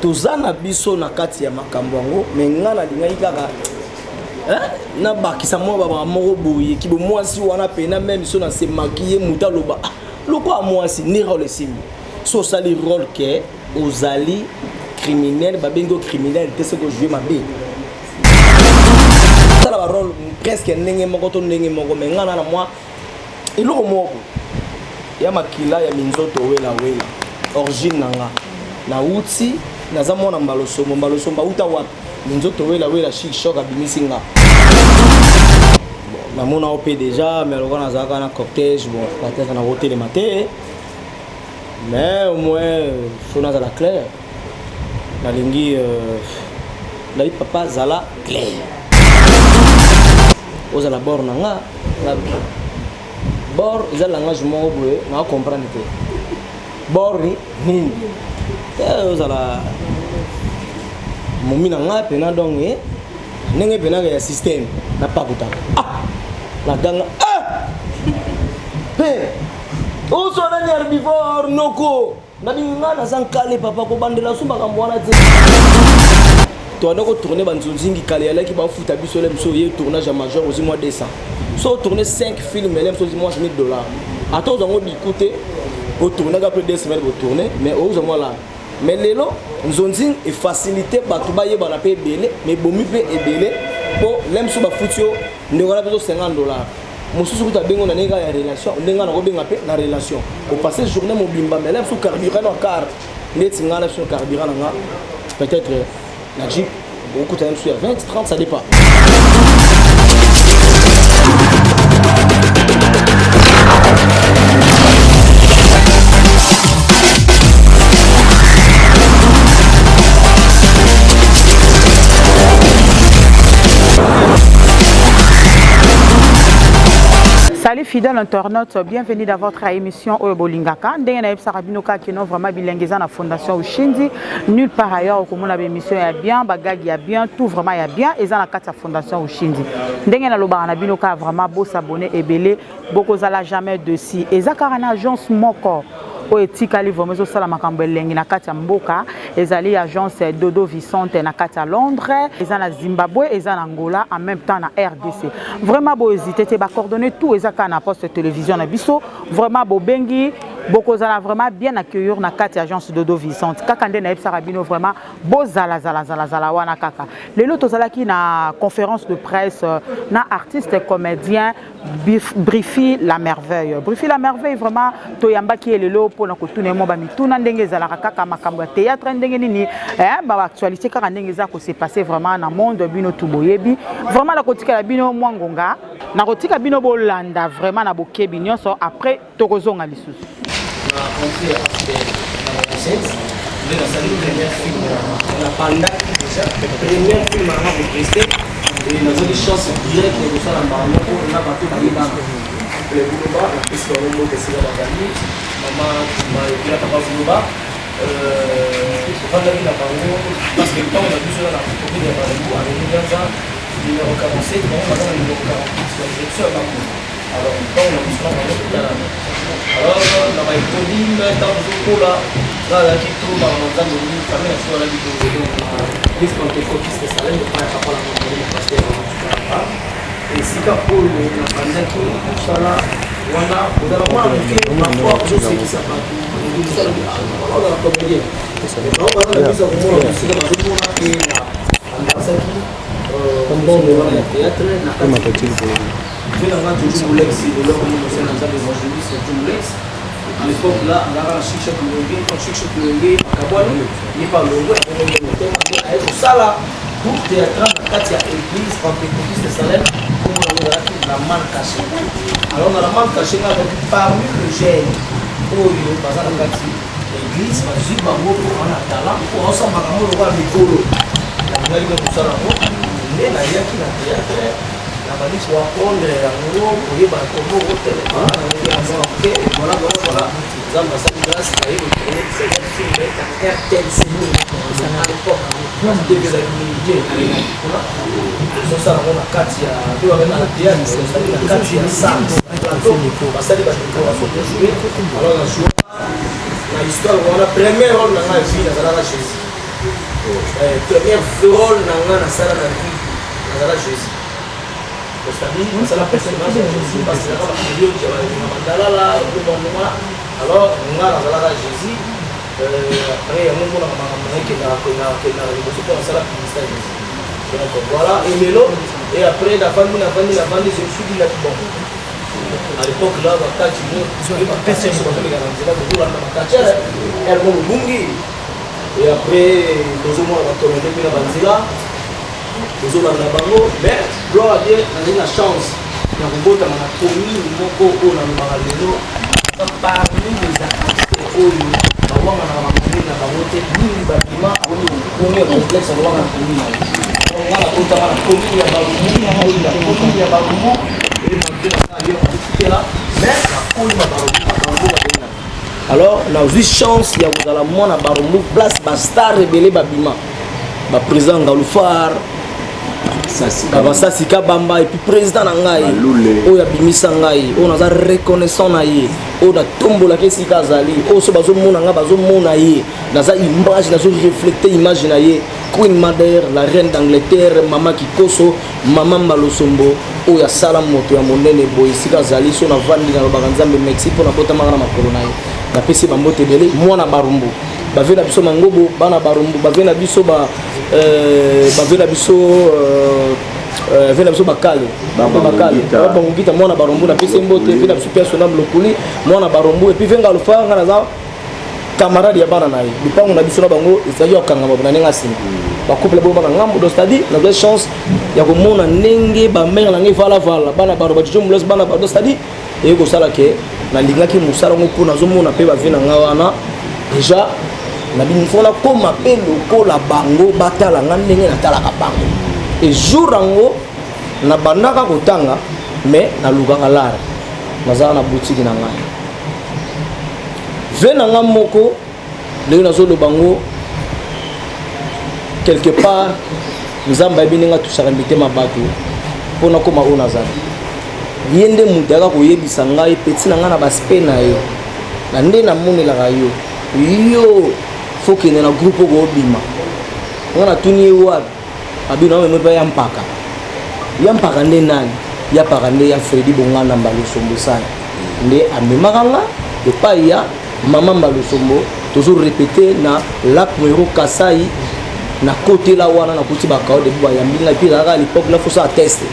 tozana biso na kati ya makambo yango mais ngana lingai kaka na bakisa mo ba moko boye ki bo mwasi wana pena même so na se maquiller muta loba loko a mwasi ni rôle simi so sali rôle que ozali criminel babengo criminel te ce que je vais m'abe ça la rôle presque ndenge moko to ndenge moko mais ngana na moi iloko moko ya makila ya minzoto wela origine nanga na uti naza mona mbalosomba uta wapi minzoto wela chic choc abimisinga na mona op déjà mais lokana nazaka na cortège bon peut-être na roté le matin mais au moins faut na la clair na lingi la papa zala clair oza la bord nanga la bord ezala nga je mo boye na comprendre te bord ni oza la momina nga pena donc ndenge pena ya système na pakuta la ganga pe ozo na ni herbivore noko na binga na zankale papa ko bandela sumba kamwana te to ndoko tourner banzonzingi kale ya laki ba futa biso le mso ye tournage à major aussi mois décembre so tourner 5 films le mso moi $1000 attends on va écouter au tourner après 2 semaines pour tourner mais ozo moi là mais lelo nzonzing est facilité bato ba yeba na pe belé mais bomi pe ebelé po lem so ba futio ndengona bezo $50 mosusu kuta bengo na nenga ya relation ndenga na ko benga pe na relation au passer journée mobimba mais lem so carburant na car ndeti ngana so carburant na peut-être la Jeep beaucoup de temps sur 20 30 ça dépend. Salut fidèles internautes, bienvenue dans votre émission Bolingaka. Ndenge na ebisa rabinoka kino vraiment bilengeza na fondation Ushindi. Nulle part ailleurs comme on a émission ya bien, bagagi ya bien, tout vraiment ya bien et ça na kati fondation Ushindi. Ndenge na loba na binoka vraiment beau s'abonner et belé, beaucoup zala jamais de si. Et ça car une agence moko oetikali vraiment zo sala makambo elengi na kati ya mboka ezali agence Dodo Vicente na kati ya Londres eza na Zimbabwe eza na Angola en même temps na RDC vraiment bo hésiter te ba coordonner tout ezaka na poste télévision na biso vraiment bo bengi boko zala vraiment bien accueillir na kati ya agence Dodo Vicente kaka nde na ebisa rabino vraiment bo zala wana kaka lelo tozalaki na conférence de presse na artiste comédien Brifi la merveille vraiment toyambaki lelo pona kotuna mo ba mituna ndenge zalaka kaka makambo ya théâtre ndenge nini ba actualité kaka ndenge za ko se passer vraiment na monde bino tuboyebi vraiment la kotika la bino mwangonga na kotika bino bolanda vraiment na bokebi nyonso après tokozonga lisusu na entrée à la première film la panda déjà première film à vous prester et nous avons des chances directes de ça la marmoko na bato ba le boulot parce que on monte sur la famille maman m'a dit papa boulot pendant la bango parce que quand on a vu sur la photo de bango avec une gaza numéro 47 bon maintenant le numéro 48 sur la alors quand on a vu sur la bango alors on a dit mais dans le là là qui trouve dans le temps de nous famille sur la vidéo donc les contacts qui se salent de pas la bango parce que et si ka pour le panda qui inchallah wana udara mwa kwa kuzosi kisapa ndisala ala kwa bien donc on a besoin de moi aussi dans le monde et andasaki comme le wana théâtre na kama tatili je na nga toujours lexi de l'homme de scène dans les journalistes toujours lex à l'époque là on a chicha kulongi akabwani ni pa longo on a eu ça là pour théâtre na kati ya église pentecôtiste de Salem pour la manne cachée alors dans la manne cachée parmi le gène oyo baza na kati l'église bazwi bango pour na talent pour ensemble bango lokola mikolo ngai ko kusala ngo nde na yaki na théâtre na bali ko apprendre yango oyeba komo kotelema voilà zamba sa grâce à eux c'est un film de RTL c'est à l'époque de la communauté ça on a Katia tu vas venir à théâtre ça la Katia Sam plateau parce que on va jouer alors on joue la histoire on a première rôle dans la vie dans la Jésus Premier rôle dans la salle de vie, dans la Jésus. C'est-à-dire, c'est la personnage de Jésus, parce que la vidéo qui va là, alors, on a la Jésus. Après, il y a un moment qui a donc voilà, et Mélo, et après, la famille, je me suis dit là, bon. À l'époque, là, elle m'a et après, nous avons retourné depuis la Banzila, nous avons la bango, mais gloire à Dieu, on a eu la chance. Nous avons voté dans la commune, nous avons voté dans le Maralino, parmi les artistes, nous avons voté dans la voté, nous avons bâtiment, nous avons complexe, nous avons la commune. Nous avons voté dans la commune, il y a la commune, il y a Barumbu, et nous avons là, mais la commune, alors, on a eu chance, il y a la moine à Barumbu, place Bastar rebelle Babima. Le président Galoufar, Sasika Bamba, et puis président Nangaï, où il y a Bimisa Nangaï, on a reconnaissant Naïe, on a tombé la question Kazali, on se base au monde, on a base au monde Naïe, dans sa image, dans sa reflété image Naïe, Queen Mother, la reine d'Angleterre, Maman Kikoso, Maman Malosombo, où il y a Salam Moto, il y a Mondene Boy, Sikazali, on a vendu dans le Baganzambe Mexique, on a porté Marana Makoronaï. Na pesi bambote belé mwana Barumbu bavena biso mangobo bana Barumbu bavena biso bavena biso bakale bangita mwana Barumbu na pesi mbote vena biso personnel lokuli mwana Barumbu et puis venga lufa ngana za camarade ya bana nayi bipango na biso na bango ezali okanga mabona nenga singi ba couple bo bana ngambo do stadi na de chance ya komona nenge ba mère na ngi vala bana Barumbu jumlos bana do stadi et ko sala ke na lingaki musala ngoko na zomona pe ba vina ngawana déjà na binfona koma pe lokola bango batala ngandenge na tala ka bango et jour ango na banaka kotanga mais na luganga lara nazala na boutique na ngai vena ngamoko le na zolo bango quelque part nzamba bininga tusaka mitema bato pona koma ona zana yende mudaka koyebisa ngai peti na ngai na baspe na yo na nde namonelaka yo fokende na groupe oko obima nga natuni ye wapi abino amemepa ya mpaka nde nani ya mpaka nde ya Fredi Bongana Mbalosombo sana nde amemaka nga epai ya mama Mbalosombo toujours répété na lac Mwero Kasai na côté la wana na kuti bakao de bwa yambi nga puis à l'époque là faut ça tester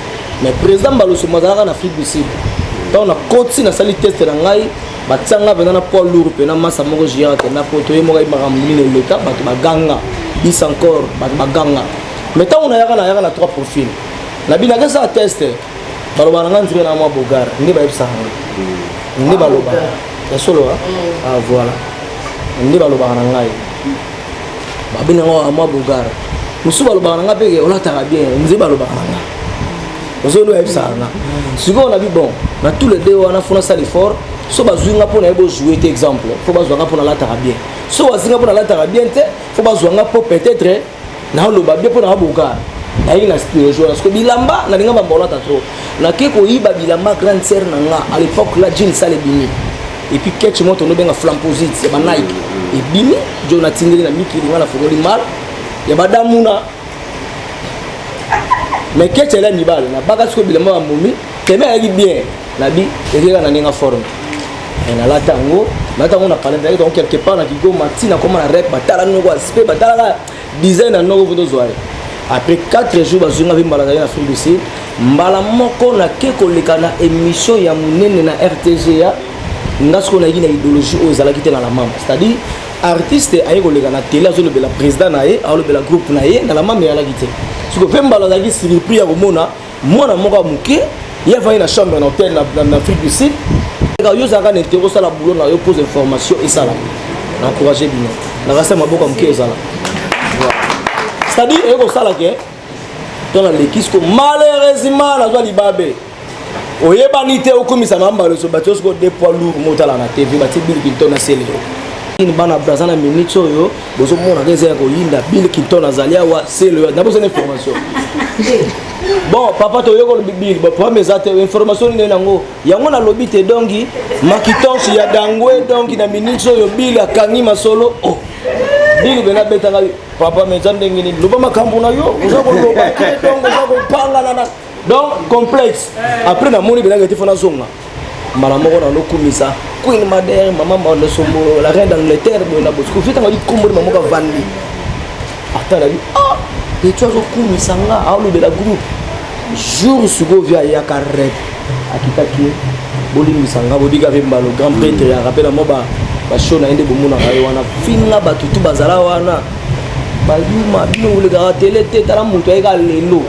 mais président Mbalosombo azalaka na Afrique du Sud tant na côté na sali test na ngai batanga bena na poids lourd pe na massa moko géante na poto ye moko ibaka mine l'état bato baganga bis encore bato baganga mais tant on a yaka na trois profils na bina ka ça test baloba na nzire na mwa bogar ndi ba yebsa ndi baloba ya solo ah voilà ndi baloba na ngai babina ngo mwa bogar musu baloba na ngape ola taka bien ndi baloba na ngai ozo lo yebsa na siko na bi bon na tous les deux on a fait ça l'effort so bazwinga pona yebo jouer exemple faut bazwanga pona la taka bien so bazinga pona la taka bien te faut bazwanga po peut-être na lo ba bien pona bogar na ina style joueur parce que bilamba na linga bambola ta trop na keko yiba bilamba grande sœur nanga à l'époque là jean sale bini et puis ketch moto no benga flamposite ya ba Nike et bini Jonathan Tingeli na miki linga na fogoli mal ya badamuna mais ketch elle ni bal na baka sko bilamba ba momi teme ali bien na bi ekeka na ninga forme et na la tango na parler donc quelque part na kigo matina comme na rep batala ngo aspect batala design na ngo vodo zoare. Après 4 jours, je suis allé en Afrique du Sud. Mbala moko na keko leka na émission ya munene na RTGA. Ngasko na yina idéologie aux ala kité na la mama. C'est-à-dire artiste ayeko leka na télé zo le bela président na ye, alo bela groupe na ye na la mama ya la kité. Ce que mbala za ki surpris ya komona mwana moko muke, ya va na chambre na hôtel na Afrique du Sud. Ka yo za ka na interro ça la boulot na yo pose information et ça là. Na encourager bien. Na rasa maboko muke ezala. C'est-à-dire, il y a ça qui est dans l'équipe, malheureusement, la joie du babé. Au Yébanité, au commissaire, le bateau, des poids lourds, montent à la TV, Bill Clinton a scellé. Il y a un brazan à minute, il y a un Bill Clinton a zalia, c'est le. N'a pas besoin d'information. Bon, papa, tu as eu Bill, pour mes informations, il y a un lobby, tu es dongi, Makiton, il y a Dangwe, donc il y a minute, Bill a Kani Masolo. Big bena beta papa mezande ngini loba makambo na yo uzako loba donc uzako panga na donc complexe après na moni bena ngati fona zonga mala moko na lokumisa Queen Madère maman Mande Sombo la reine d'Angleterre na bosco fita ngadi kombo maman ka vandi ata la et tu as okumisa nga alu de la groupe jour sugo via ya carré akitaki bolingisa nga bodika vemba le grand prêtre ya rappela moba basho na ende bomona kayo wana finga batutu bazala wana bayuma bino ulega tele te tala mutu eka lelo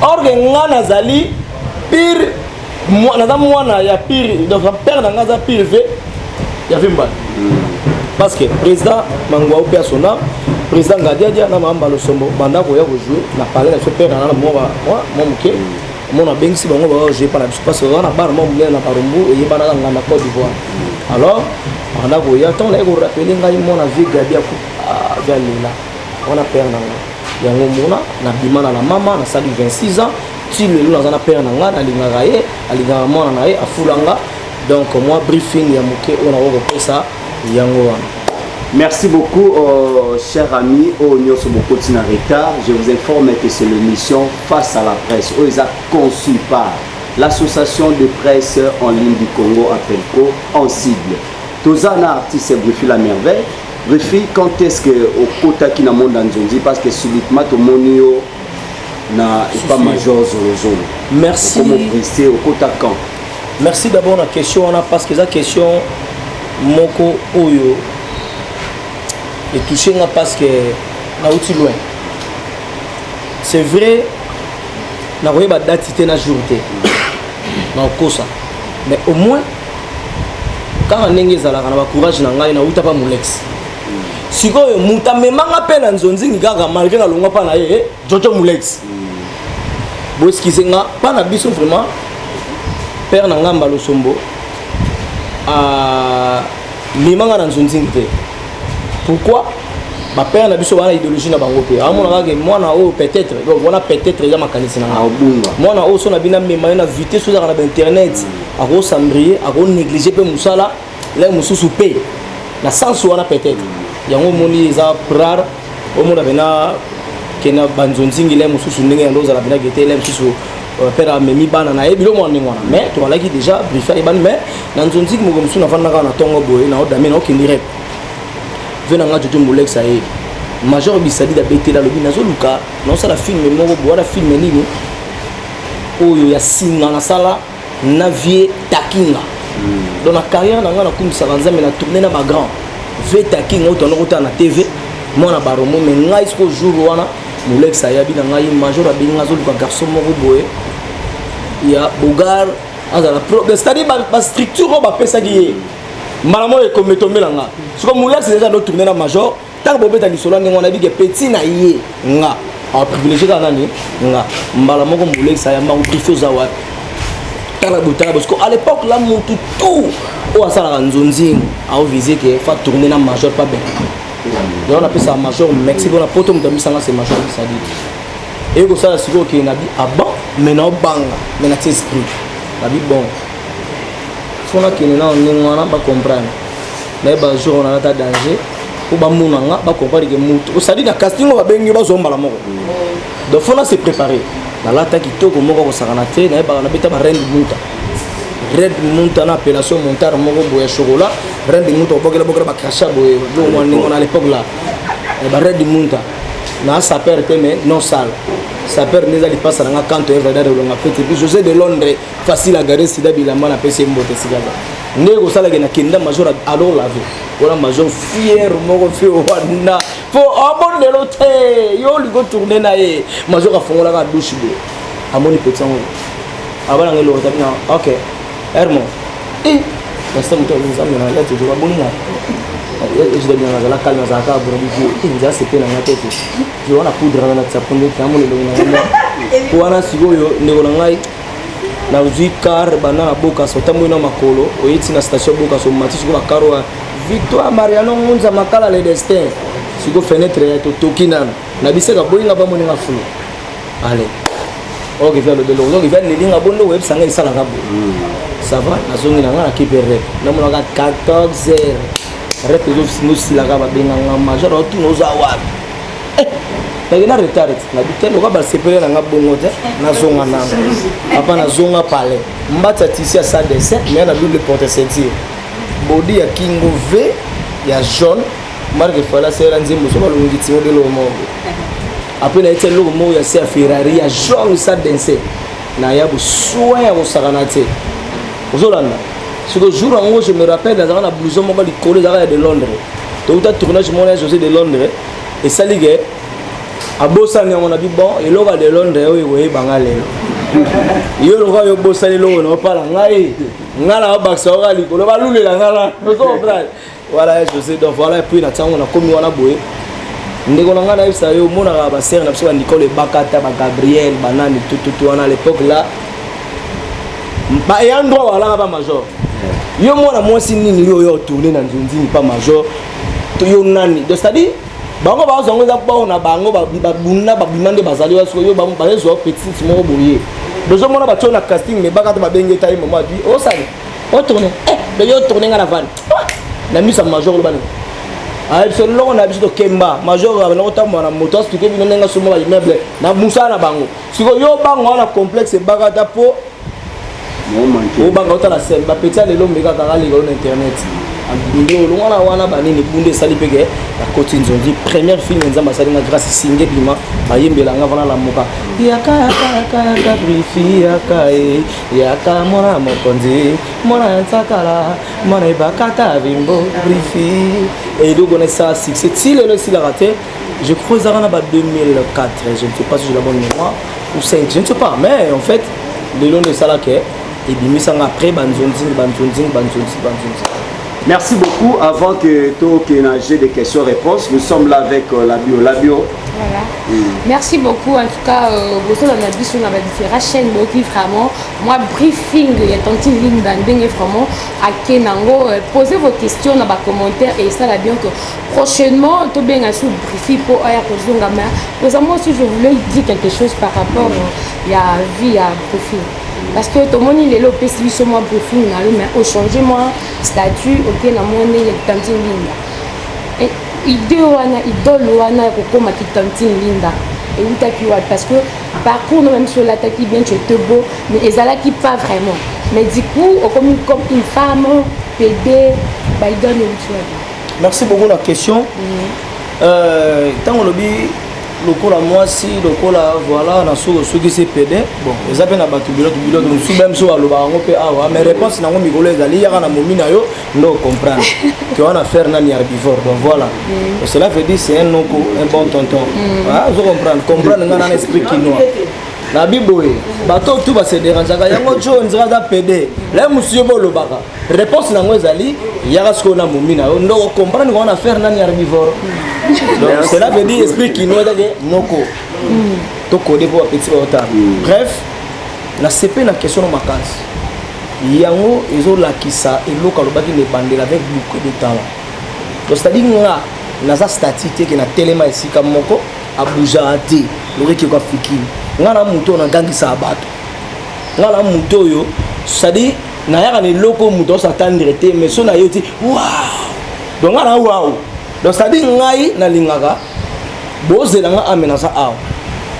orge ngana zali pire mwana ya pire donc père na ngaza pire ve ya vimba parce que président mangwa au personnel président Ngadia na mamba lo sombo banda ko ya ko jouer na parler na ce père na moi moke mona bengsi bango ba jouer par la parce que on a bar mo na parumbu e bana ngana Côte d'Ivoire alors on a voyé tant les go rappeler ngai mona vie Gadia ko galila on a père na yango mona na bimana na mama na sali 26 ans ti le na za na père na nga na linga ye alinga mona na ye afulanga donc moi briefing ya moke on a ko ça yango wana. Merci beaucoup, chers amis. Au Nyoso Bokoti na retard, je vous informe que c'est l'émission Face à la presse. Ils ont conçu par l'association de presse en ligne du Congo, APELCO, en cible. Tozana artiste Brifi la merveille. Brifi, quand est-ce que au Kota qui n'a monde dans parce que subitement au Monio n'a pas major Zolo. Merci. Comment prester au Kota quand? Merci d'abord la question on a parce que la question moko oyo et touché parce que na outil loin. C'est vrai, na voyé ba date c'était na journée. Na kosa. Mais au moins quand on est zala kana ba courage na ngai na uta pa mulex. Sikoyo muta memanga pe na nzonzi ngaka malgré na longa pa na ye Jojo mulex. Bo eskizenga pa na biso vraiment père na ngamba lo sombo memanga na nzonzi ngite. Pourquoi? Ma père n'a pas de idéologie na bango pe. Amona ka moi na o peut-être donc on a peut-être ya makanisi na nga. Moi na o so na bina mema na vitesse sur na internet, a ko sambrier, a ko négliger pe musala, là mususu pe. Na sens wana peut-être. Yango moni za prar o mona bena kena banzonzingi là mususu ndenge ndoza la bina gete là mususu père memi bana na ebilo mo ndengwana. Mais to alaki déjà briefé ban mais na nzonzingi mo mususu na fana ka na tongo boye na o dame na o kindire. Venanga Jojo Mulex aye major bisadi da betela lobi nazo luka non ça la film moko boa film nini oyo ya singa na sala na vie takinga dans la carrière nanga na kumisa kanzambe na tourner na ba grand ve takinga auto na na TV mona baromo mais ngai ce jour wana Mulex aye bi na ngai major abi nazo luka garçon moko boye ya bogar azala pro c'est-à-dire ba structure ba pesa ki malamo e kometomela nga siko Mulex déjà do tourner na major tant que bobeta lisolo ndenge on a dit que petit na ye nga a privilégié kana ni nga malamo ko Mulex ya mbangu préfet zawa kana butala parce que à l'époque là mutu tout o asala nzonzi a visé que fa tourner na major pas bien donc on appelle ça major Mexique on a poto mutambisa nga c'est major ça dit et ko ça siko ki na bi aba mais na banga mais na esprit na bi bon fona kini na ngwana ba comprendre mais ba jour on a ta danger ou ba munanga ba comprendre que mutu ça dit na casting ba bengi ba zomba la moko donc fona se préparer na lata kitoko moko ko sakana te na ba na beta ba red munta na appellation montar moko boya chocolat red munta bokela ba crachat boye do on à l'époque là ba red munta na sa perte mais non sale sa père n'est allé pas à la quand tu es vrai dans la fête puis José de Londres facile à garer sida bilamba na PC mbote sigaba ndeko sala ke na kenda major alors la vie wala major fier moko fi wana pour abonner l'hôtel yo ligo tourner na ye major afongola ka douche be amoni petit ngo abana ngelo tabina OK hermo basta muto nzambe na ya toujours abonina je dois bien la calme za ka bro bi nja se pena na tete je wana poudre na tsapone kamo le ngona wana sigoyo ndeko na ngai na uzi car banana boka so tamu na makolo oyiti na station boka so matisi ko bakaro Victoire Mariano Ngunza makala le destin sigo fenêtre ya to tokina na biseka boyinga ba moninga fulu allez OK vers le delo donc vers les bondo web sanga isala ka bo ça va na zongi na ngana kipere na mona ka 14h rep ezo silaka babenganga major otu noza wapi nakena retard na bite loka basepele nanga bongo te nazonga nanga apa nazonga pale mbata tisi ya sa dessin mais na double porte ceinture body ya kingo v ya jaune marque fala sera nzimbo so balungi timo de lo mo après na été lo mo ya sa Ferrari ya jaune sa dessin na ya bu soin ya osakana te ozolanda ce jour en gros je me rappelle dans un blouson moko likolo de Londres tout un tournage mon José de Londres et ça ligue abosani on a dit bon et loga de Londres oui banga lelo yo loga yo bosani lo no pala ngai ngala baksa oga likolo balulela ngala no comprendre voilà José donc voilà et puis na tango na komi wana boye ndeko na ngala isa yo mona ba sœur na biso Nicole Bakata ba Gabriel banani tout wana à l'époque là ba et endroit wala ba major yo mona mwasi nini yo tourner na nzunzini pas major to yo nani donc c'est-à-dire bango bazongo za ba na bango babuna babimande bazali waso yo ba bazo petit moko boye bezo mona ba tona casting mais Bakata ba benge tayi mama bi o sali o tourner de yo tourner ngana van na misa major lo bana ay so lo na biso kemba major ba na otamba na moto expliquer bino nenga somo ba immeuble na musa na bango siko yo bango na complexe Bakata po o banga otala scène ba petit lelo mbeka kaka lelo na internet ndio longana wana banini bunde sali peke la côté nzondi première film nzamba sali na grâce singe bima bayembela nga vana la moka yaka brifi yaka mona mokonzi mona ntakala mona Bakata bimbo brifi et donc on est ça succès si le si la raté je crois ça en 2004 je ne sais pas si j'ai la bonne mémoire ou 5 je ne sais pas mais en fait le long de ça là que et bien ça après banzonzi. Merci beaucoup. Avant que tu aies des questions-réponses, nous sommes là avec la bio. Voilà. Merci beaucoup. En tout cas, vous avez différentes chaînes qui vraiment, moi, briefing, il y a tant de lignes vraiment à Kenango. Posez vos questions dans les commentaires et ça va bien que prochainement, tu bien un briefing pour Aya Kozongama. Moi aussi, je voulais dire quelque chose par rapport à vie à briefing. Parce que tout le monde il est là au PCV sur moi briefing mais au changement statut ok na monde il y a tantine linda et idole wana kokoma ki tantine linda et où t'as parce que parcours même sur la tête bien tu es beau mais ezala qui pas vraiment mais du coup comme une femme PD bah il donne une chose. Merci beaucoup la question. Tant on le dit lokola mwasi lokola voilà na soko soki c'est PD bon eza pe na batu bilo donc sous même so aloba ngo pe awa mais réponse na ngo mikolo ezali yaka na momina yo ndo comprendre que on a faire na ni herbivore donc voilà cela veut dire c'est un noko un bon tonton ah je comprendre ngana na esprit kinois na biboye bato tout va se déranger yango jo nzira za PD là monsieur bolobaka réponse na ngo ezali yaka sko na momina yo ndo comprendre qu'on a faire na ni herbivore. Donc cela veut dire esprit qui nous a dit noko to code pour petit retard. Bref, la CP na question de vacances. Yango ezo lakisa eloka lobaki ne bandela avec beaucoup de talent. Donc c'est-à-dire nga na za statité que na telema esika moko abuja ate loreki ko fiki. Nga na muto na gangisa abato. Nga na muto yo c'est-à-dire na yaka ne loko muto s'attendre te mais so na yoti waouh. Donc nga na waouh. Donc c'est-à-dire ngai na lingaka bozela nga amena sa aw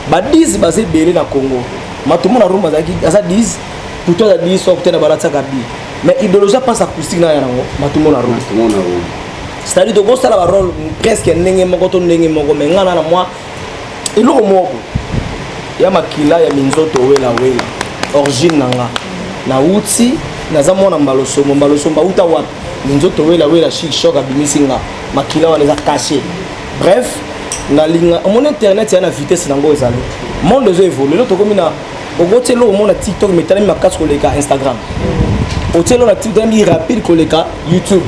ba 10 basé belé na Congo matumo na rumba zaki asa 10 plutôt za 10 sorte na balata kabi mais idéologie passe acoustique na yango matumo na rumba c'est-à-dire to bossa la rôle presque ndenge moko to ndenge moko mais ngana na moi eloko moko ya makila ya minzoto wela origine nanga na uti na za mona mbaloso uta wapi minzoto wela chic choc abimisinga makila wana za caché bref na linga mon internet ya na vitesse nango ezali monde zo évoluer lo to komi na ogotelo o mona TikTok metali makasi koleka Instagram otelo na TikTok mi rapide koleka YouTube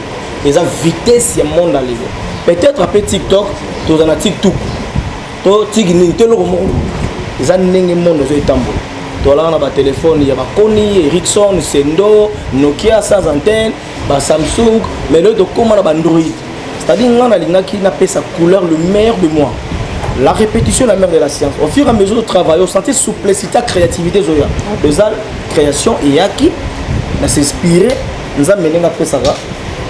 eza vitesse ya monde ali peut-être après TikTok to za na TikTok to tigini to lo mo eza ndenge monde zo etambola to la na ba téléphone ya ba Koni Ericsson Sendo Nokia sans antenne ba Samsung mais le to koma na ba Android. C'est-à-dire que n'a pas sa couleur le meilleur de moi. La répétition la mère de la science. Au fur et à mesure de travail, on sentait souplesse, créativité, zoya. Les création et yaki, on s'inspiré, nous a mené après ça.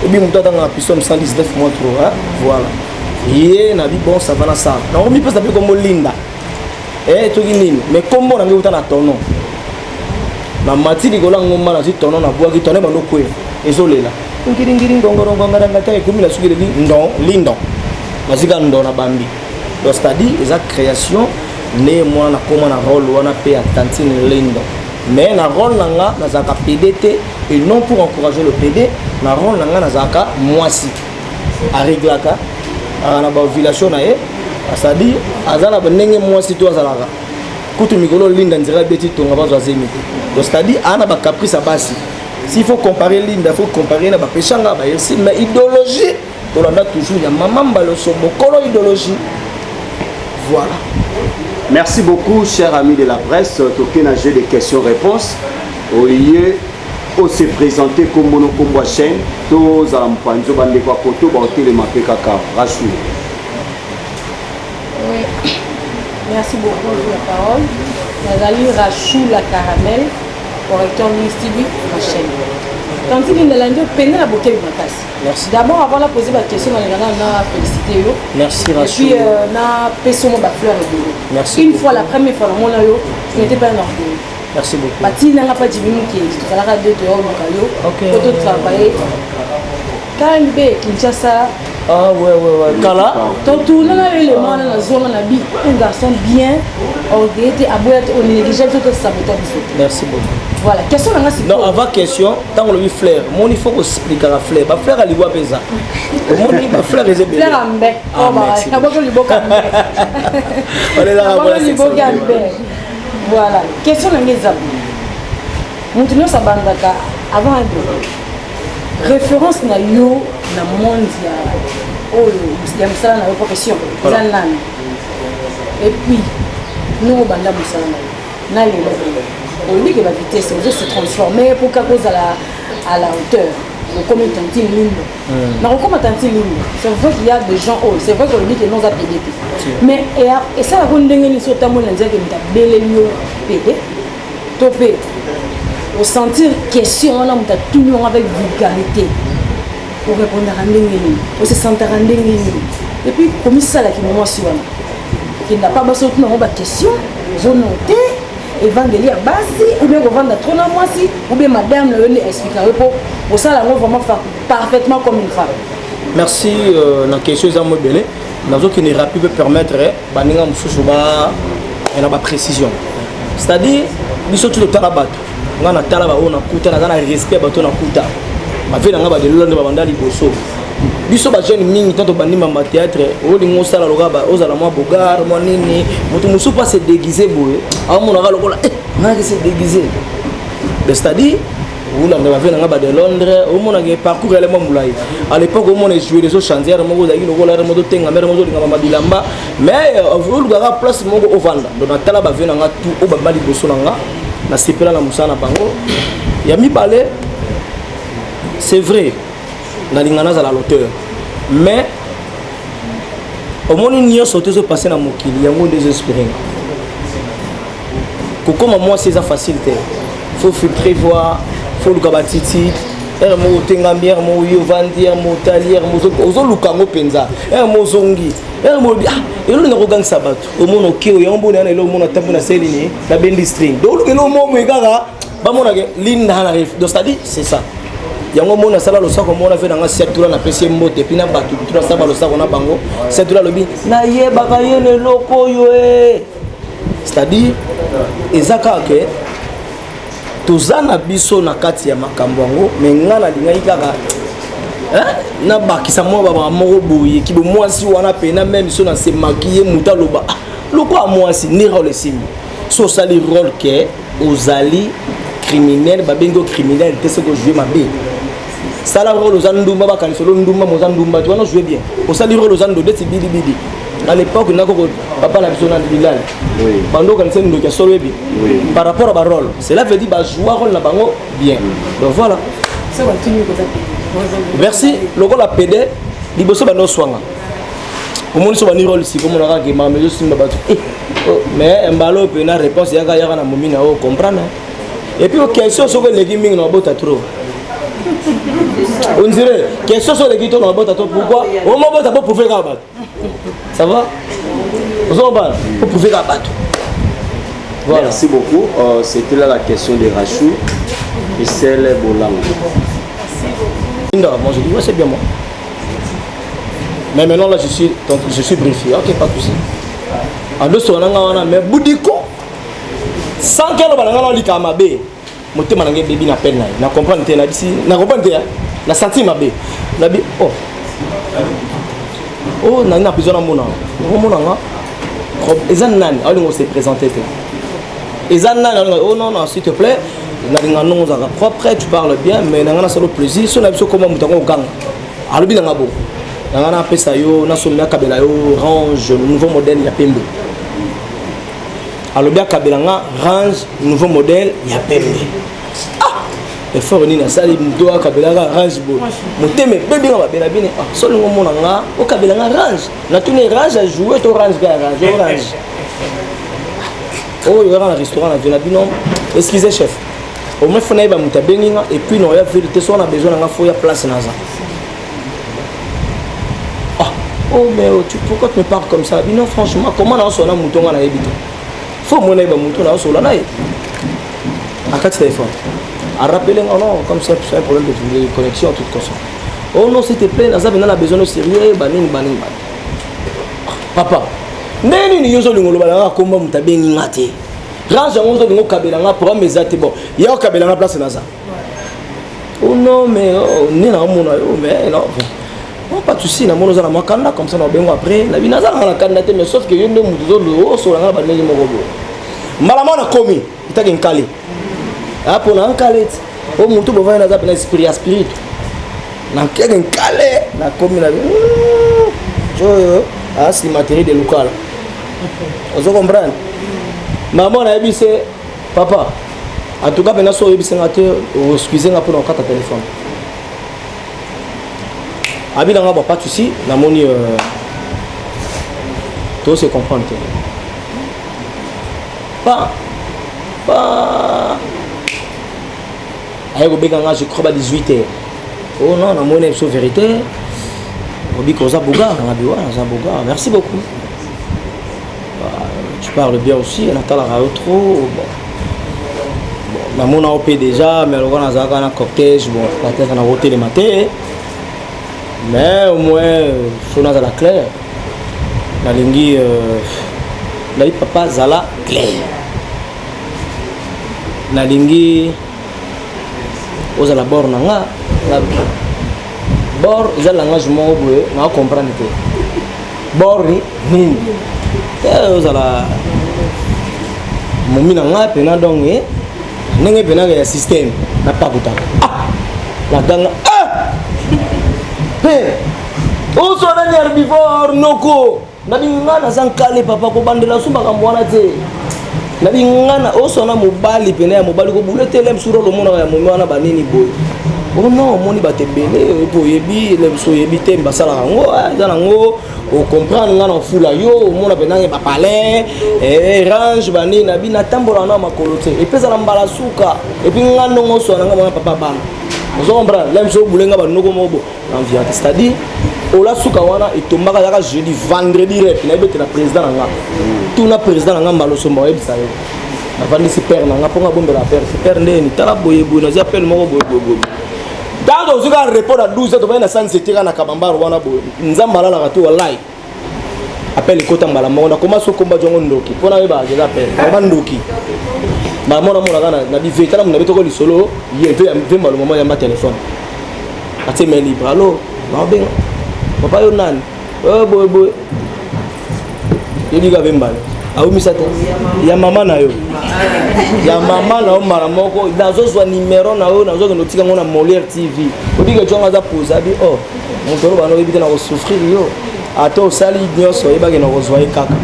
et puis muta dans la piston 119 mois trop hein voilà et na bi bon ça va na ça na on mi peut s'appeler comme Linda eh to nini mais comment na ngeuta na tono na mati likola ngomba na si tono na bois ki tono bando kwe ezolela ngiri ngongoro ngara ngata ekomi la suki de ndon lindo mazika ndo na bambi donc c'est-à-dire eza création né moi na koma na rôle wana pe atantine lindo mais na rôle nanga na zaka PDT et non pour encourager le PD na rôle nanga na zaka moisi a réglaka na ba violation na e c'est-à-dire azala benenge moisi to azalaka kutu mikolo linda ndira beti tonga bazwa zemite donc c'est-à-dire ana ba caprice basi s'il faut comparer linda il faut comparer na ba pechanga ba ici mais idéologie on a toujours ya maman baloso bokolo idéologie voilà. Merci beaucoup, chers amis de la presse. Token a jeu de questions-réponses. Au lieu de se présenter comme Mono Combo chaîne, tous à l'ampanzo bande quoi photo baoté le mapé kaka. Rachou. Oui. Merci beaucoup pour la parole. Nazali Rachou la caramel, correcteur linguistique ma chaîne. Quand il est là, il peine à bouquet de ma casse. Merci. D'abord, avant de poser ma question, on a félicité. Merci Rachou. Et puis, on a payé mon fleur et de merci. Une beaucoup. fois, la première fois, je n'étais pas un orgueil. Merci beaucoup. Bati n'a pas dit qui est à la radio de Homo. Ok. Pour tout travailler. Quand il est Kinshasa. Ah ouais. Kala. Donc, tout le monde a eu les mains dans la zone, on a vu un garçon bien organisé, on négligeait tout ça. Merci beaucoup. Voilà, question là c'est non, avant question, tant on lui fleur, mon il faut expliquer la fleur. Ma fleur elle y voit pesa. Mon il ma fleur est belle. Fleur en baie. Oh bah, ça va lui boca. On est là voilà. Voilà, question là les amis. Mon tenir sa bandaka avant un référence na yo na monde ya oh ya msala na profession. Zanani. Et puis nous banda msala na les on dit que la vitesse se transformer pour qu'à cause à la hauteur comme une tantine ligne. Comme tantine ligne, c'est vrai qu'il y a des gens hauts, c'est vrai qu'on dit que nous a PDP. Mais et ça la condamné les autres monde dire que nous a belé PD topé au sentir question on a tout le monde avec vulgarité pour répondre à ndengeni on se sentir à ndengeni et puis comme ça là qui moment sur qui n'a pas besoin de nos questions zone noté évangélie à base ou bien revendre trop na moi si ou bien madame le expliquer pour ça là on vraiment faire parfaitement comme une femme. Merci na question za mo belé nazo qui ne rapide peut permettre baninga mususu ba na ba précision c'est-à-dire biso tout le temps bato ngana tala ba ona kuta na kana respect bato na kuta ba vena ngaba de lolande ba bandali boso biso ba jeune mingi tanto bandima ma théâtre o lingo sala lokaba ozala moi bogar moi nini mutu musu pas se déguiser boye amona ka lokola na que se déguiser c'est-à-dire vous l'avez vu dans de Londres au monde qui parcourt les moulay à l'époque au monde joué des autres chantiers mo za kilo la mo tenga mer mo linga mabilamba mais vous gara place mo au vanda donc tala ba vena nga tout au babali boso nga na sipela na musana bango ya mi balé c'est vrai na lingana za la l'auteur mais au monde n'y sauté se passer na mokili yango désespéré comme moi c'est ça facilité faut filtrer voir faut le gabatiti mo tengambier mo yo vandier mo talier mo zo lukango penza mo zongi mo ah elo na kogang sabato o mono kio ya mbona na elo mona tambo na selini na bendi string do lu elo mo egara ba mona ke linda na ref donc c'est-à-dire c'est ça yango mona sala lo sako mona fe na setura na pesi mbote pina batu tura saba lo sako na bango setura lobi na ye baka yene loko yo c'est-à-dire ezaka ke tozana biso na kati ya makambo yango me ngana lingai kaka na bakisa mwa baba moko boye ki bo mwasi wana pena même so na se maquiller muta loba loko a mwasi ni rôle simi so sali rôle que ozali criminel babengo criminel te ce que jouer mabe sala rôle ozandumba bakanisolo ndumba mozandumba tu wana jouer bien osali rôle ozando deti bidi bidi à l'époque nako papa na biso na bilal bando kan sen ndoka solo bi par rapport à rôle cela veut dire ba jouer rôle na bango bien donc voilà ça va tenir comme ça. merci logo la PD liboso bando swanga au monde so bani rôle ici comme on a que ma mais simba batu mais mbalo pe na réponse yaka na momina o comprendre et puis question so que les gaming no bota trop On dirait question sur les guitons dans la boîte à toi. Pourquoi? Au moment où tu as pas prouvé qu'à battre. Ça va? Pour prouver qu'à battre. Voilà. Merci beaucoup. C'était là la question de Rachou et celle Bolang. Moi je dis ouais c'est bien moi. Mais maintenant là je suis briefé. Ok, pas de souci. En deux on a mais Boudiko sans qu'elle ait dit qu'à ma bé. Moi tu m'as dit bébé n'a peine na comprendre t'es na ici na comprendre t'es na senti ma bé. Na bé oh na besoin de mon nom. Mon nom Ezan Nan, on s'est présenté. Ezan Nan, oh non, non, s'il te plaît, non, propre, tu parles bien, mais on a solo plaisir. Si on a besoin comment on a gang, alors bien on a beau. On a appelé ça yo, on a sommet Kabela yo, range nouveau modèle il y a pembe. Alors bien Kabela range nouveau modèle il y a pembe. Et fort ni na sali mdoa Kabela range bo. Moteme bébé on va bien bien. Solo mon nga, au Kabela range. Na tous les range à jouer to range gars range. Oh il y aura un restaurant à Venabino. Excusez chef. Au moins faut naïba muta benginga et puis non il y a vérité soit on a besoin nga faut y a place naza. Oh mais pourquoi tu me parles comme ça? Non franchement comment on sonne mouton na ebito. Faut mon naïba mouton na sola na. À quatre téléphone. À rappeler non comme c'est un problème de connexion toute façon. Oh non s'il te plaît naza on a besoin de sérieux baning. Papa neni ni yozo lingolo balanga komba muta benginga te. Range ngozo ngo kabela nga pour mes até bon. Il y a kabela na place naza. Oh non mais ni na mona mais non. Non, pas de soucis, na mono za na makanda comme ça na bengo après na binaza na kanda te mais sauf que yende muzo lo so na ba neli moko bo. Malama na komi itaki nkali. Hapo na nkali. O muntu bo va na za na spirit. Na kege nkale na komi na joyo asi matériel de local. Vous comprenez? Maman a dit papa en tout cas maintenant so yebise ngate excusez nga pour notre téléphone. Abi nga pas de souci, na moni tout se comprendre. Pas ayo bega nga je crois à 18h. Oh non, na moni c'est vérité. Obi koza buga na biwa na buga. Merci beaucoup. Tu parles bien aussi, on attend la radio trop. Bon, on a OP déjà, mais on a un cortège, bon, peut-être on a roté les matins. Mais au moins, il faut la claire. La lingue, la papa Zala claire. La lingue, aux à la bord, la bord, ils ont l'engagement, on comprend. Bord, ni. Aux à la momina nga pena donc nenge pena ya système na pas buta la ganga o so na herbivore noko na binga na zankale papa ko bandela sumba ka mwana te na binga na o so na mobali pena ya mobali ko buletele msuro lo mona ya momana banini boy oh non moni batebele po yebi le so yebi te mbasala ngo za ngo o comprendre nga na fula yo mona penange ba palais range bani na bina tambola na makolo te et pesa na mbala suka et puis nga ndongo so na nga mona papa bang ozo comprendre lem so bulenga ba noko mobo environ c'est-à-dire o la suka wana etombaka yaka jeudi vendredi rep na bete na président nga tout na président nga mbalo so mbo ebisa yo avandi si père na nga ponga bombela père si père ndeni tala boye boye na za appel moko boye dans le cas répondre à 12 tu vas na sans c'était na kabamba wana bo nzambala la rato wallahi appel ko tambala mo na commence ko komba jongo ndoki pona ba je l'appel ba ndoki ba mo na na bi vetala mo na betoko li solo yete ya mbalo mo ya ma téléphone ate me libre allo ba ben papa yo nan boy yediga bembalo awu misata ya mama na yo ya mama na mara moko nazo zwa numéro na yo nazo que notika ngona Molière TV odiga jonga za posa bi oh moto ba no ebite na ko souffrir yo ato sali nyoso ebage na ko zwa ekaka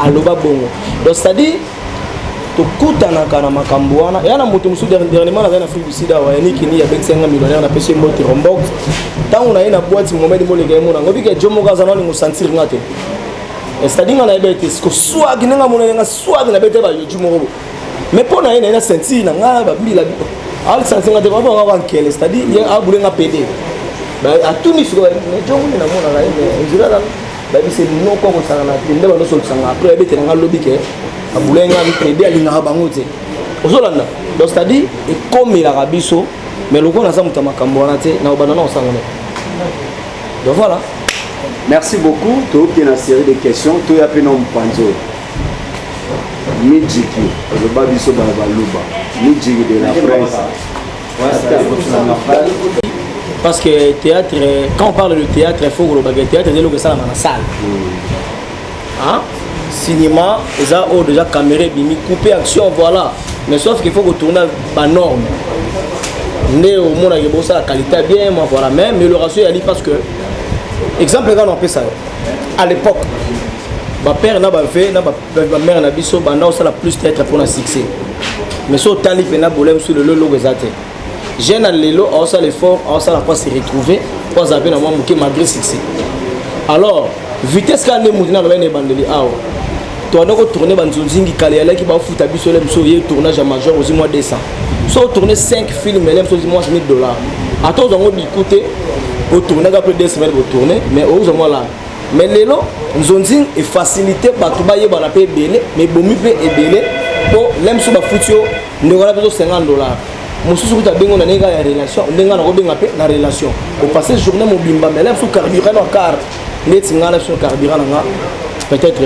aloba bongo donc ça dit to kutana kana makambo wana yana moto musu dernièrement na Afrique du Sud wa yaniki ni ya 25 millionnaire na pêcher moto rombok tangu na ina boîte moment de molega mo na ngobi ke jomo kaza na ngo sentir ngate c'est-à-dire qu'on a été soit qui n'a pas soit na bête ba yoju moko mais pour na ina senti na nga ba bila al senti nga de ba ba kele c'est-à-dire ya abule nga pede à tout mis sur mais John on a mon là mais on dirait là c'est non quoi ça na tende ba no solution après bete na lobby ke abulenga aider alinga bango te ozolanda donc c'est-à-dire et comme il a rabiso mais le qu'on a ça mutama kambona te na obana na osangana donc voilà. Merci beaucoup. Tout bien la série de questions. Tout y a pénom panzo. Midjiki, le babiso balabaluba. Midjiki de la presse. Parce que théâtre, quand on parle de théâtre, il faut que le théâtre c'est le ça dans la salle. Hein? Cinéma, déjà déjà caméra bimi couper action voilà. Mais sauf qu'il faut que tourner par norme. Mais au monde il y a la qualité bien voilà même mais le ratio il parce que exemple quand on fait ça à l'époque ma père n'a pas fait ma mère n'a biso banda ça la plus théâtre pour un succès. Mais so tali pena bolem sur le logo exact. Jeune à l'élo, on ça l'effort, on ça la pas se retrouver, on ça bien moi malgré succès. Alors, vitesse quand nous na ba ne bandeli awo. To na ko tourner banzonzingi kale ala ki ba futa biso lem so ye tournage à major aussi mois décembre. So tourner 5 films lem so mois $1000. Attends on va écouter au tourner après 2 semaines pour tourner mais au moins là. Mais lelo nzonzing est facilité ba to ba ye ba la paye belé mais bomu pe e belé pour lem so ba futio ndongala besoin $50. Mosusu kuta bengo na nega ya relation ndenga na ko benga pe na relation au passer journée mobimba mais lem so carburant na car neti ngala so carburant nga peut-être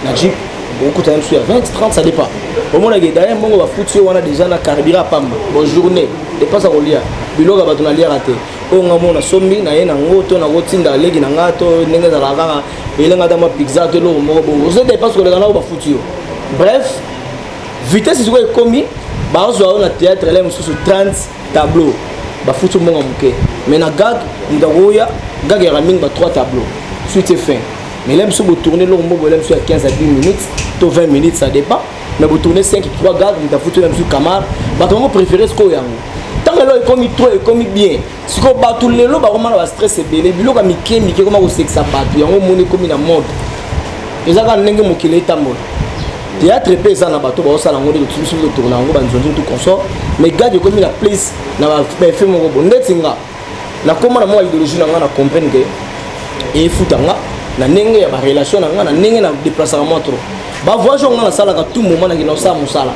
la Jeep beaucoup de temps sur 20 30 ça dépend au moins que d'ailleurs mongo ba futio wana déjà na carburant pamba bonne journée dépense à rolia biloga ba tona lia raté o ngamo na sombi na yena ngoto na gotinda legi na ngato ndenge za la kanga elenga dama pizza to lo mo bo zo dépense ko le kana ba futio bref vitesse is ko komi bazo na théâtre là mususu 30 tableaux ba futio monga muke mais na gag ndagoya gag ya raminga ba 3 tableaux suite fin mais là mususu tourner lo mo là mususu à 15 à 10 minutes to 20 minutes ça dépend mais vous tournez 5 3 gag nda futio là mususu camar ba to mo préférer ce ko yango tant que là est comme trop et comme bien si ko ba tout lelo ba comment ba stress belé biloko mike mike comment ko sexa ba to yango moni comme na mode ezaka ndenge mokile tambo théâtre pesa na bato ba sala ngode tout sur le tourner ngo banzonzi tout consort mais gars de comme la place na ba film ngo bondetinga na comment na moi idéologie na nga na comprendre que et futanga na ndenge ya ba relation na nga na ndenge na déplacement trop ba voyage ngo na sala ka tout moment na kino sa musala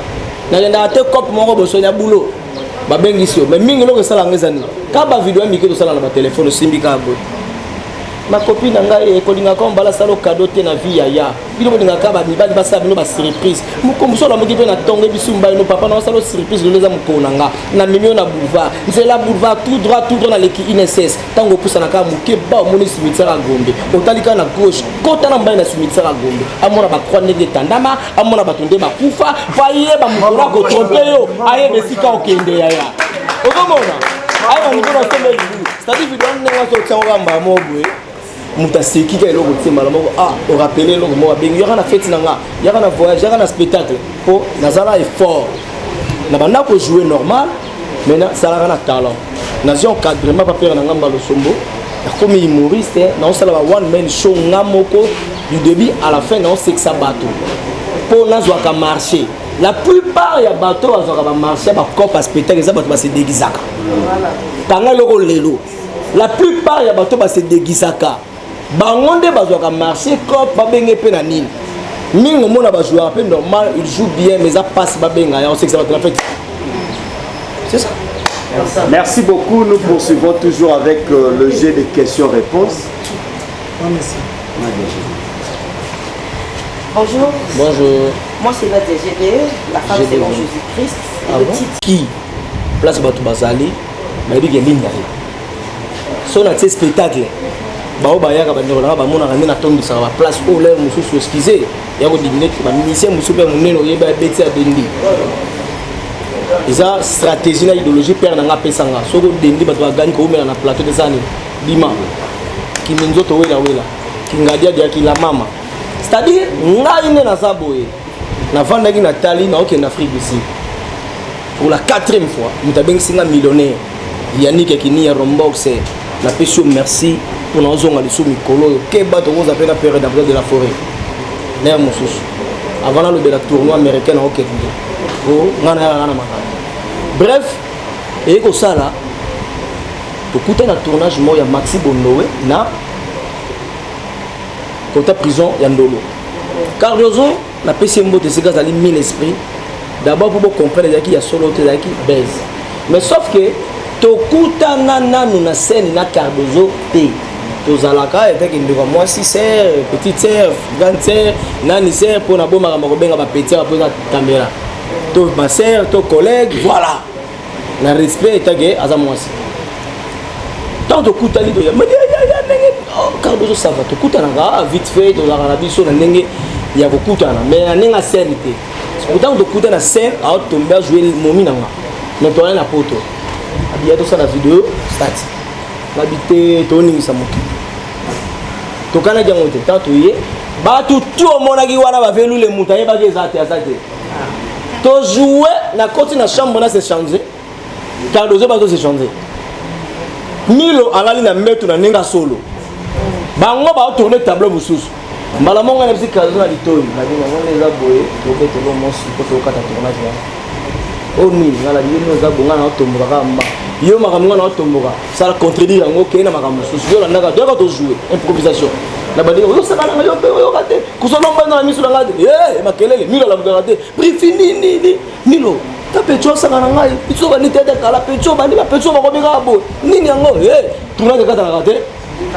na ngenda te cop moko bosonya boulot ba bengi sio mais mingi loko sala ngezani ka ba video miki to sala na ba téléphone simbika bo ma copine ngai ekolinga ko mbala salo cadeau te na vie ya bino bolinga ka ba mibali ba sala bino ba surprise mukomso la moki pe na tonge bisumba no papa na salo surprise leza mukona nga na mimio na boulevard nzela boulevard tout droit na leki INSS tango pusa na ka muke ba moni cimetière à Gombe otalika na gauche kota na mbaye na cimetière à Gombe amona ba croix ndenge tandama amona ba tonde ba kufa faye ba mukora ko tromper yo aye besika okende ya okomona aye ngoro sombe c'est-à-dire vidéo ndenge so tsango ba mobwe muta seki ka eloko tsemba moko o rappeler eloko moko bengi yaka na fête nanga yaka na voyage yaka na spectacle po nazala effort na banda ko jouer normal mais na sala na talent nation encadrement pas perdre nanga mbalo sombo comme humoriste na on sala one man show ngamoko du début à la fin na on sait que ça bateau po nazwa ka marcher la plupart ya bateau azwa ka marcher ba cop spectacle ça bateau ba se déguisaka tanga loko lelo la plupart ya bateau ba se déguisaka bangonde bazwaka marché cop babenge pe na nini mingo mona ba joueur pe normal il joue bien mais ça passe babenga on sait que ça va être en fait c'est ça. Merci beaucoup, nous poursuivons toujours avec le jeu de questions-réponses. Bonjour. Bonjour. Moi c'est la DGDE, la femme selon Jésus-Christ. Ah bon? Qui place bato bazali ba bi ligne son accès spectacle bao bayaka bandeko na ba mona ngana tondisa ba place au l'air mususu excuser ya ko diminuer ba musicien mususu pe muneno yeba beti a dendi isa stratégie na idéologie père na nga pesanga soko dendi bato bagani ko umela na plateau de sani bima kiminzoto wela kingadia dia kila mama c'est-à-dire ngai ne na saboye na vandaki na tali na ok en Afrique ici pour la 4e fois mutabeng singa millionnaire Yannick Kini ya Rombox na pesio merci pour nous zonga lisou mikolo ke bato ko za pena période de la forêt na mususu avant le de la tournoi américain na ok ko ngana makana bref et ko sala Tokuta na tournage mo ya Maxi Bondowe na Kota prison ya Ndolo. Cardozo na PCMO de Segas ali mille esprit. D'abord pour comprendre qu'il y a solo qui baise. Mais sauf que Tokuta nanu na scène na Cardozo P. Tozalaka était que nous moi si c'est petite sœur, grande sœur, nani sœur pour na bomba makobenga ba petit pour na caméra. To ma sœur, to collègue, voilà. Na respect était que azamwasi. Tant Tokuta li do ya Cardozo ça va Tokuta na vite fait to la biso na ndenge ya kokutana mais na nenga scène té. Pourtant Tokuta na scène a tombé à jouer momi nanga. Mais to na poto. Abia to ça la vidéo start. L'habité toning sa moki. Tokana jango te tant toye ba tout mona ki wana ba velu le muta ye ba ke zate azate. To jouer na côté na chambre na se changer. Cardozo ba to se changer. Milo alali na metu na nenga solo. Bango ba tourner tableau mususu. Mbala monga na bisika Cardozo na litoi. Na dinga ngone za boye to ke to mosi ko to kata tournage ya. O ni ngala yino za bonga na otomboka kamba. Yo makamwa na otomboka. Ça la contredire ngo ke na makamwa mususu. Yo la ndaka to jouer improvisation. Na bandi yo sakana yo pe yo kate. Kusolomba na misu na ngade. Makelele Milo la mugate. Brifini ni Milo. Ta pecho sakana ngai. Itso ba ni tete kala pecho bandi ba pecho ba ko bega bo. Nini yango tournage kata na kate.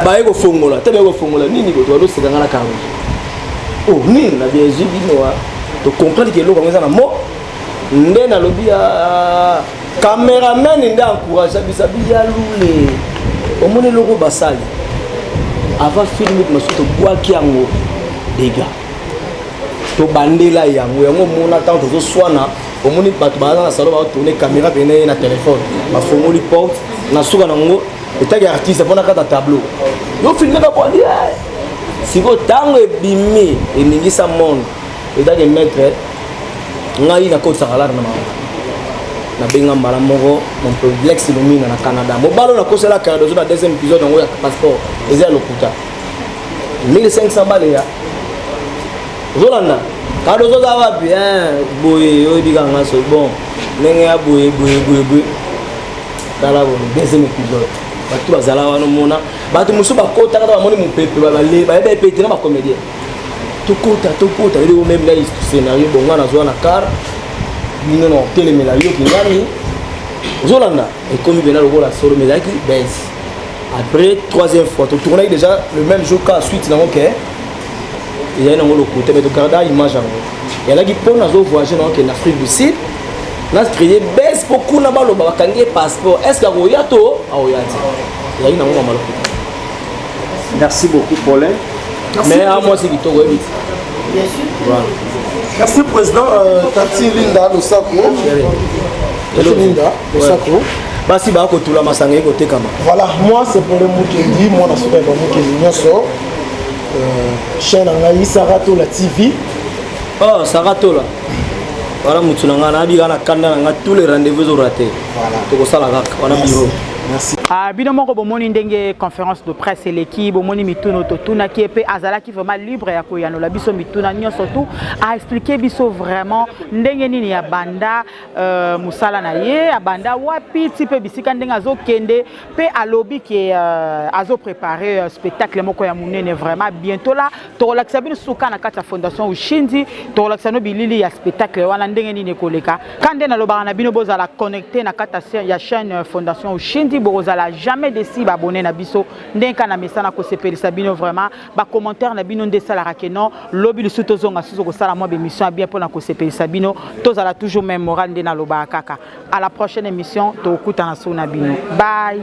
Ba ego fongola, tebe ego fongola nini ko to seka ngala kawo. Oh nini na bien jibino wa. To comprendre que lo comme na mo. Nde na lobi ya cameraman nde encourage bisabi ya lule. Omone loko basali. Avant film ko masuto boaki yango dega. To bandela yango mona tant to swana omoni bato ba na salon ba tourner caméra pene na téléphone. Ba fongoli porte na suka nango etaki artiste pona kata tableau. Yo filmer ka kwa dia. Siko tango ebimi eningisa monde. Etaki maître ngai na kotsa kala na mama. Na benga mbala moko mon complexe lumina na Canada. Mo balo na kosela Cardozo na deuxième épisode ngo ya passeport. Eza lokuta. 1500 balles ya. Zolanda. Cardozo za va bien. Boye oyi biganga so bon. Nenge ya boye. Dala bon deuxième épisode. Batu bazala wana mona. Batu musu bakota kata bamoni mon pepe balé. Ba ebe pété na ba comédien. Tokota ile o même là scénario bonga na zo na car. Nino no telemela yo kingani. Zolanda et comme bien là le la solo mais qui baisse. Après troisième fois tu tourner déjà le même jour qu'à suite dans OK. Il y a un le côté mais tu regardes image en haut. Et là qui pon na zo voyager dans en Afrique du Sud. Là créer baisse beaucoup na balo ba kangi passeport. Est-ce que oyato aoyati. Il y a une ngoma malo. Merci beaucoup Paulin. Mais à moi c'est qui to oui. Bien sûr. Voilà. Merci président Tati Linda Losako. Linda Losako. Basi ba ko tula masanga ko tekama. Voilà, moi c'est pour le Mukendi, moi na soka ba Mukendi nyoso. Chaîne ngai Sarato la TV. Oh, Sarato la. Voilà mutulanga na bi kana kanda na tous les rendez-vous au raté. Voilà. To ko sala kaka wana biro. Merci. Bino moko bomoni ndenge conférence de presse et l'équipe bomoni mituno totuna qui est azala qui vraiment libre ya ko yanola biso mituna nyoso tout a expliquer biso vraiment ndenge nini ya banda musala na ye ya banda wapi type bisika ndenge azo kende pe alobi qui azo préparer spectacle moko ya munene vraiment bientôt là to relaxa bino suka na kata fondation Ushindi to relaxa no bilili ya spectacle wana ndenge nini koleka kande na lobana bino bozala connecter na kata ya chaîne fondation Ushindi bozala jamais déci abonner na biso ndenka na mesana ko sepelisa bino vraiment ba commentaire na bino ndesala rakeno lobi le suto zonga suzo ko sala mo émission bien pour na ko sepelisa bino tozala toujours même moral ndena loba kaka à la prochaine émission to kuta na sona bino bye.